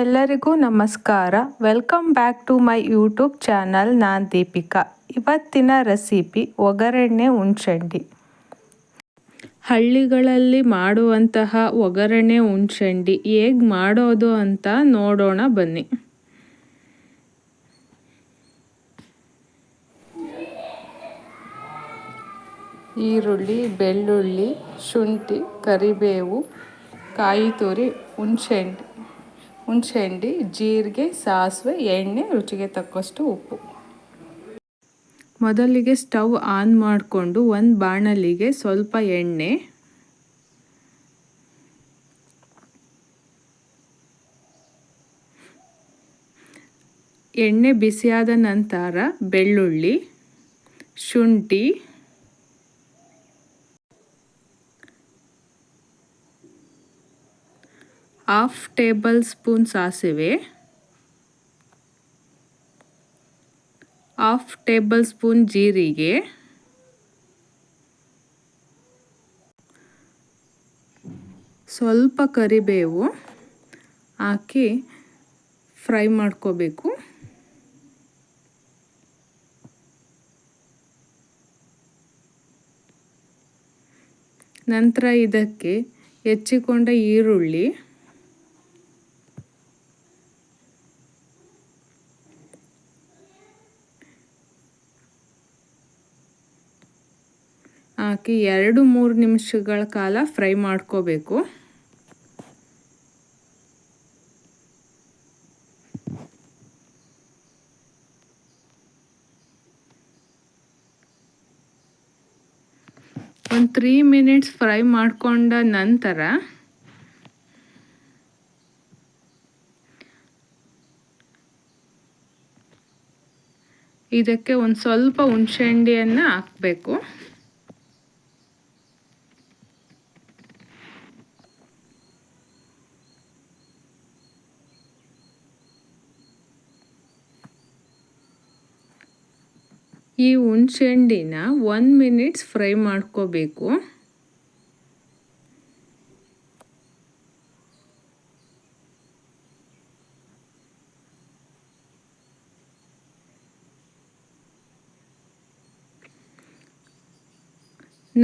ಎಲ್ಲರಿಗೂ ನಮಸ್ಕಾರ. Welcome back to my YouTube channel. ನಾನು ದೀಪಿಕಾ. ಇವತ್ತಿನ ರೆಸಿಪಿ ಒಗ್ಗರಣೆ ಹುಣ್ಸೆಹಣ್ಣು. ಹಳ್ಳಿಗಳಲ್ಲಿ ಮಾಡುವಂತಹ ಒಗ್ಗರಣೆ ಹುಣ್ಸೆಹಣ್ಣು ಹೇಗೆ ಮಾಡೋದು ಅಂತ ನೋಡೋಣ ಬನ್ನಿ. ಈರುಳ್ಳಿ, ಬೆಳ್ಳುಳ್ಳಿ, ಶುಂಠಿ, ಕರಿಬೇವು, ಕಾಯಿ ತುರಿ, ಹುಣ್ಸೆಹಣ್ಣು, ಜೀರಿಗೆ, ಸಾಸಿವೆ, ಎಣ್ಣೆ, ರುಚಿಗೆ ತಕ್ಕಷ್ಟು ಉಪ್ಪು. ಮೊದಲಿಗೆ ಸ್ಟವ್ ಆನ್ ಮಾಡಿಕೊಂಡು ಒಂದು ಬಾಣಲಿಗೆ ಸ್ವಲ್ಪ ಎಣ್ಣೆ ಬಿಸಿಯಾದ ನಂತರ ಬೆಳ್ಳುಳ್ಳಿ, ಶುಂಠಿ, ಹಾಫ್ ಟೇಬಲ್ ಸ್ಪೂನ್ ಸಾಸಿವೆ, ಹಾಫ್ ಟೇಬಲ್ ಸ್ಪೂನ್ ಜೀರಿಗೆ, ಸ್ವಲ್ಪ ಕರಿಬೇವು ಹಾಕಿ ಫ್ರೈ ಮಾಡ್ಕೋಬೇಕು. ನಂತರ ಇದಕ್ಕೆ ಹೆಚ್ಚಿಕೊಂಡ ಈರುಳ್ಳಿ, ಹಾಕಿ 2-3 ನಿಮಿಷಗಳ ಕಾಲ ಫ್ರೈ ಮಾಡ್ಕೋಬೇಕು. ಒಂದು 3 ಮಿನಿಟ್ಸ್ ಫ್ರೈ ಮಾಡ್ಕೊಂಡ ನಂತರ ಇದಕ್ಕೆ ಒಂದು ಸ್ವಲ್ಪ ಹುಣಸೆಹಣ್ಣನ್ನು ಹಾಕಬೇಕು. ಈ ಹುಣಸೆಹಣ್ಣಿನ 1 ಮಿನಿಟ್ಸ್ ಫ್ರೈ ಮಾಡ್ಕೋಬೇಕು.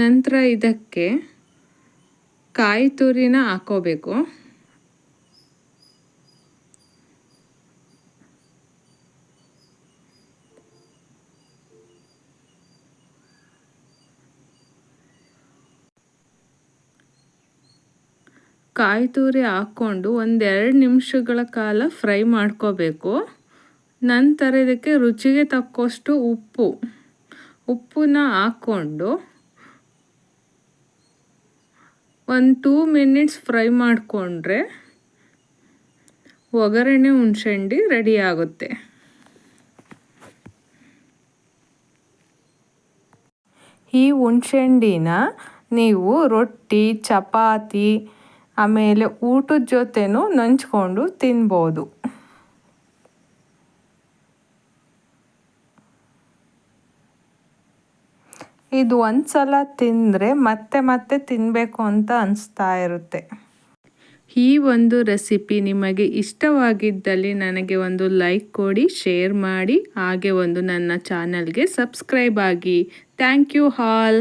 ನಂತರ ಇದಕ್ಕೆ ಕಾಯಿ ತುರಿನ ಹಾಕೋಬೇಕು. ಕಾಯಿ ತುರಿ ಹಾಕ್ಕೊಂಡು 1-2 ನಿಮಿಷಗಳ ಕಾಲ ಫ್ರೈ ಮಾಡ್ಕೋಬೇಕು. ನಂತರ ಇದಕ್ಕೆ ರುಚಿಗೆ ತಕ್ಕಷ್ಟು ಉಪ್ಪನ್ನ ಹಾಕ್ಕೊಂಡು 1-2 ಮಿನಿಟ್ಸ್ ಫ್ರೈ ಮಾಡಿಕೊಂಡ್ರೆ ಒಗ್ಗರಣೆ ಹುಣ್ಸೆಹಣ್ಣು ರೆಡಿ ಆಗುತ್ತೆ. ಈ ಹುಣ್ಸೆಹಣ್ಣಿನ ನೀವು ರೊಟ್ಟಿ, ಚಪಾತಿ, ಆಮೇಲೆ ಊಟದ ಜೊತೆನೂ ನಂಚ್ಕೊಂಡು ತಿನ್ಬೋದು. ಇದು ಒಂದ್ಸಲ ತಿಂದರೆ ಮತ್ತೆ ತಿನ್ನಬೇಕು ಅಂತ ಅನಿಸ್ತಾ ಇರುತ್ತೆ. ಈ ಒಂದು ರೆಸಿಪಿ ನಿಮಗೆ ಇಷ್ಟವಾಗಿದ್ದಲ್ಲಿ ನನಗೆ ಒಂದು ಲೈಕ್ ಕೊಡಿ, ಶೇರ್ ಮಾಡಿ, ಹಾಗೆ ನನ್ನ ಚಾನಲ್ಗೆ ಸಬ್ಸ್ಕ್ರೈಬ್ ಆಗಿ. Thank you all.